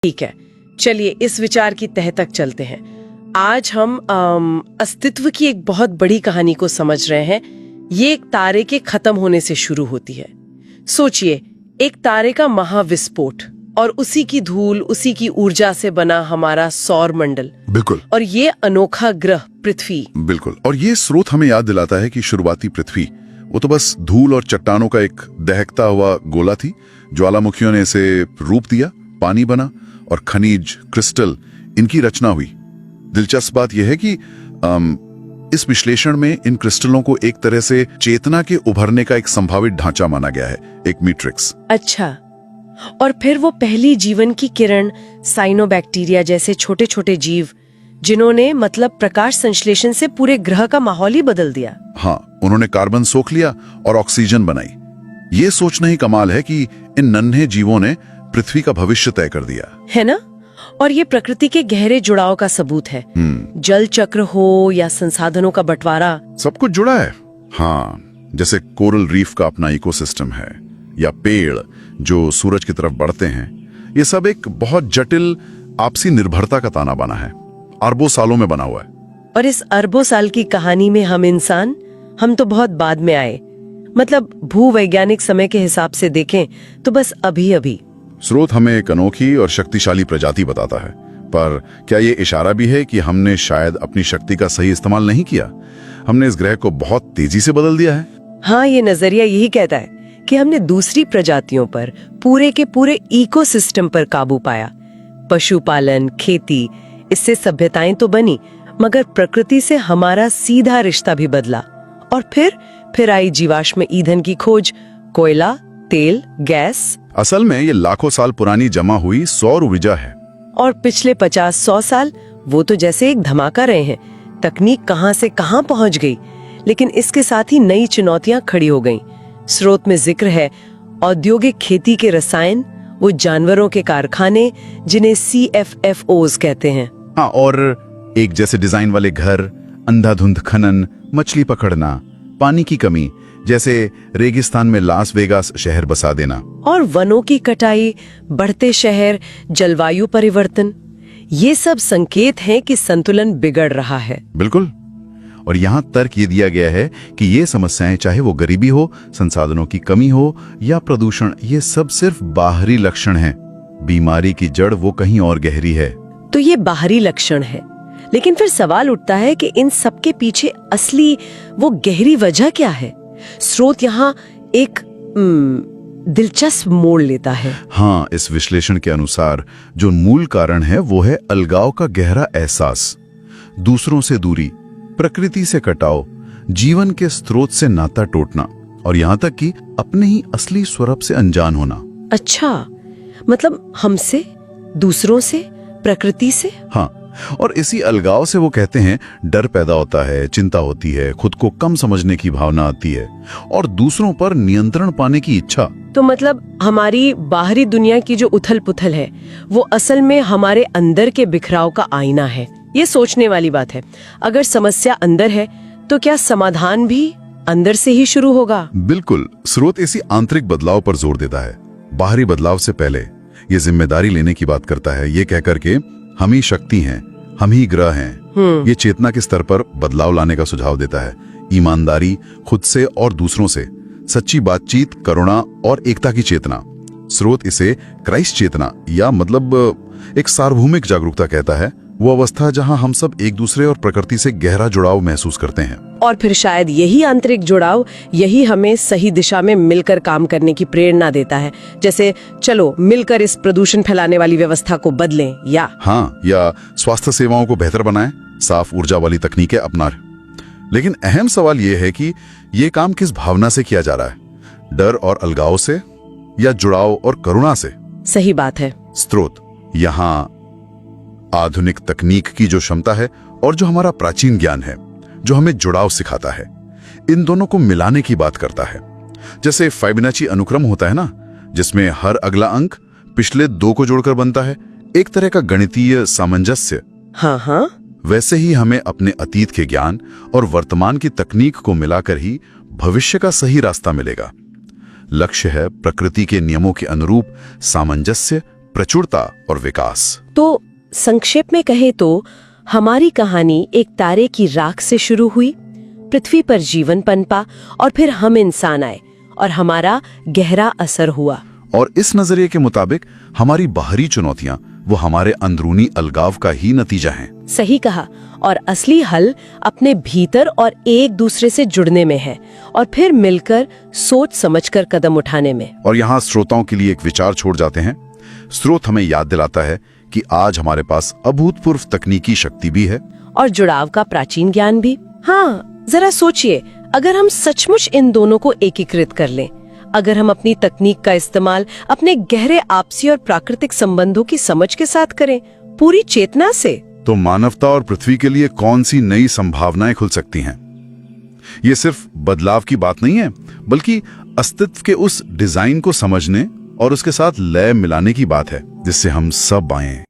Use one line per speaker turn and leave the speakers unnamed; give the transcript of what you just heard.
ठीक है, चलिए इस विचार की तह तक चलते हैं। आज हम अस्तित्व की एक बहुत बड़ी कहानी को समझ रहे हैं। ये एक तारे के खत्म होने से शुरू होती है। सोचिए, एक तारे का महाविस्फोट और उसी की धूल, उसी की ऊर्जा से बना हमारा सौर मंडल।
बिल्कुल।
और ये अनोखा ग्रह पृथ्वी।
बिल्कुल। और ये स्रोत हमें याद दिलाता है कि शुरुआती पृथ्वी वो तो बस धूल और चट्टानों का एक दहकता हुआ गोला थी। ज्वालामुखियों ने इसे रूप दिया, पानी बना और खनिज, क्रिस्टल, इनकी रचना हुई। दिलचस्प बात यह है कि इस विश्लेषण में इन क्रिस्टलों को एक तरह से चेतना के उभरने का एक संभावित ढांचा माना गया है, एक मैट्रिक्स।
अच्छा, और फिर वो पहली जीवन की किरण, साइनोबैक्टीरिया जैसे छोटे छोटे जीव, जिन्होंने मतलब प्रकाश संश्लेषण से पूरे ग्रह का माहौल ही बदल दिया।
हाँ, उन्होंने कार्बन सोख लिया और ऑक्सीजन बनाई। ये सोचना ही कमाल है कि इन नन्हे जीवों ने पृथ्वी का भविष्य तय कर दिया,
है ना? और ये प्रकृति के गहरे जुड़ाव का सबूत है। जल चक्र हो या संसाधनों का बंटवारा, सब
कुछ जुड़ा है। हाँ, जैसे कोरल रीफ का अपना इकोसिस्टम है, या पेड़ जो सूरज की तरफ बढ़ते हैं। ये सब एक बहुत जटिल आपसी निर्भरता का ताना बाना है, अरबों सालों में बना हुआ है।
और इस अरबों साल की कहानी में हम इंसान, हम तो बहुत बाद में आए। मतलब भूवैज्ञानिक समय के हिसाब से देखें तो बस अभी अभी।
स्रोत हमें एक अनोखी और शक्तिशाली प्रजाति बताता है, पर क्या ये इशारा भी है कि हमने शायद अपनी शक्ति का सही इस्तेमाल नहीं किया? हमने इस ग्रह को बहुत तेजी से बदल दिया है।
हाँ, ये नजरिया यही कहता है कि हमने दूसरी प्रजातियों पर, पूरे के पूरे इकोसिस्टम पर काबू पाया। पशुपालन, खेती, इससे सभ्यताएं तो बनी, मगर प्रकृति से हमारा सीधा रिश्ता भी बदला। और फिर आई जीवाश्म ईंधन की खोज, कोयला, तेल, गैस।
असल में ये लाखों साल पुरानी जमा हुई सौर ऊर्जा है।
और पिछले 50-100 साल वो तो जैसे एक धमाका रहे हैं। तकनीक कहां से कहां पहुंच गई, लेकिन इसके साथ ही नई चुनौतियां खड़ी हो गईं। स्रोत में जिक्र है औद्योगिक खेती के रसायन, वो जानवरों के कारखाने जिन्हें CFFOs कहते हैं।
हाँ, और एक जैसे डिजाइन वाले घर, अंधाधुंध खनन, मछली पकड़ना, पानी की कमी, जैसे रेगिस्तान में लास वेगास शहर बसा देना,
और वनों की कटाई, बढ़ते शहर, जलवायु परिवर्तन, ये सब संकेत हैं कि संतुलन बिगड़ रहा है।
बिल्कुल। और यहाँ तर्क ये दिया गया है कि ये समस्याएं, चाहे वो गरीबी हो, संसाधनों की कमी हो या प्रदूषण, ये सब सिर्फ बाहरी लक्षण हैं। बीमारी की जड़ वो कहीं और गहरी है।
तो ये बाहरी लक्षण है, लेकिन फिर सवाल उठता है कि इन सब के पीछे असली वो गहरी वजह क्या है? स्रोत यहाँ एक दिलचस्प मोड़ लेता है।
हाँ, इस विश्लेषण के अनुसार जो मूल कारण है वो है अलगाव का गहरा एहसास, दूसरों से दूरी, प्रकृति से कटाव, जीवन के स्रोत से नाता टूटना, और यहाँ तक कि अपने ही असली स्वरूप से अनजान होना।
अच्छा, मतलब हमसे, दूसरों से, प्रकृति से?
हाँ, और इसी अलगाव से वो कहते हैं डर पैदा होता है, चिंता होती है, खुद को कम समझने की भावना आती है और दूसरों पर नियंत्रण पाने की इच्छा।
तो मतलब हमारी बाहरी दुनिया की जो उथल पुथल है वो असल में हमारे अंदर के बिखराव का आईना है। ये सोचने वाली बात है। अगर समस्या अंदर है तो क्या समाधान भी अंदर से ही शुरू होगा?
बिल्कुल। स्रोत इसी आंतरिक बदलाव पर जोर देता है। बाहरी बदलाव से पहले ये जिम्मेदारी लेने की बात करता है, ये कहकर के हम ही शक्ति हैं, हम ही ग्रह हैं। ये चेतना के स्तर पर बदलाव लाने का सुझाव देता है। ईमानदारी, खुद से और दूसरों से, सच्ची बातचीत, करुणा और एकता की चेतना। स्रोत इसे क्राइस्ट चेतना या मतलब एक सार्वभौमिक जागरूकता कहता है, वो अवस्था जहां हम सब एक दूसरे और प्रकृति से गहरा जुड़ाव महसूस करते हैं।
और फिर शायद यही आंतरिक जुड़ाव, यही हमें सही दिशा में मिलकर काम करने की प्रेरणा देता है। जैसे चलो मिलकर इस प्रदूषण फैलाने वाली व्यवस्था को बदलें, या
स्वास्थ्य सेवाओं को बेहतर बनाएं, साफ ऊर्जा वाली तकनीकें अपना। लेकिन अहम सवाल ये है कि ये काम किस भावना से किया जा रहा है? डर और अलगाव से या जुड़ाव और करुणा से?
सही बात है।
स्रोत यहाँ आधुनिक तकनीक की जो क्षमता है और जो हमारा प्राचीन ज्ञान है, जो हमें जुड़ाव सिखाता है, इन दोनों को मिलाने की बात करता है। जैसे फिबोनाची अनुक्रम होता है ना, जिसमें हर अगला अंक पिछले 2 को जोड़कर बनता है, एक तरह का गणितीय सामंजस्य।
हाँ।
वैसे ही हमें अपने अतीत के ज्ञान और वर्तमान की तकनीक को मिलाकर ही भविष्य का सही रास्ता मिलेगा। लक्ष्य है प्रकृति के नियमों के अनुरूप सामंजस्य, प्रचुरता और विकास।
तो संक्षेप में कहे तो हमारी कहानी एक तारे की राख से शुरू हुई, पृथ्वी पर जीवन पनपा और फिर हम इंसान आए और हमारा गहरा असर हुआ।
और इस नजरिए के मुताबिक हमारी बाहरी चुनौतियां वो हमारे अंदरूनी अलगाव का ही नतीजा हैं।
सही कहा। और असली हल अपने भीतर और एक दूसरे से जुड़ने में है और फिर मिलकर सोच समझकर कदम उठाने में।
और यहाँ श्रोताओं के लिए एक विचार छोड़ जाते हैं। स्रोत हमें याद दिलाता है कि आज हमारे पास अभूतपूर्व तकनीकी शक्ति भी है
और जुड़ाव का प्राचीन ज्ञान भी। हाँ, जरा सोचिए, अगर हम सचमुच इन दोनों को एकीकृत कर लें, अगर हम अपनी तकनीक का इस्तेमाल अपने गहरे आपसी और प्राकृतिक संबंधों की समझ के साथ करें, पूरी चेतना से,
तो मानवता और पृथ्वी के लिए कौन सी नई संभावनाएं खुल सकती हैं। ये सिर्फ बदलाव की बात नहीं है, बल्कि अस्तित्व के उस डिजाइन को समझने और उसके साथ लय मिलाने की बात है जिससे हम सब आए।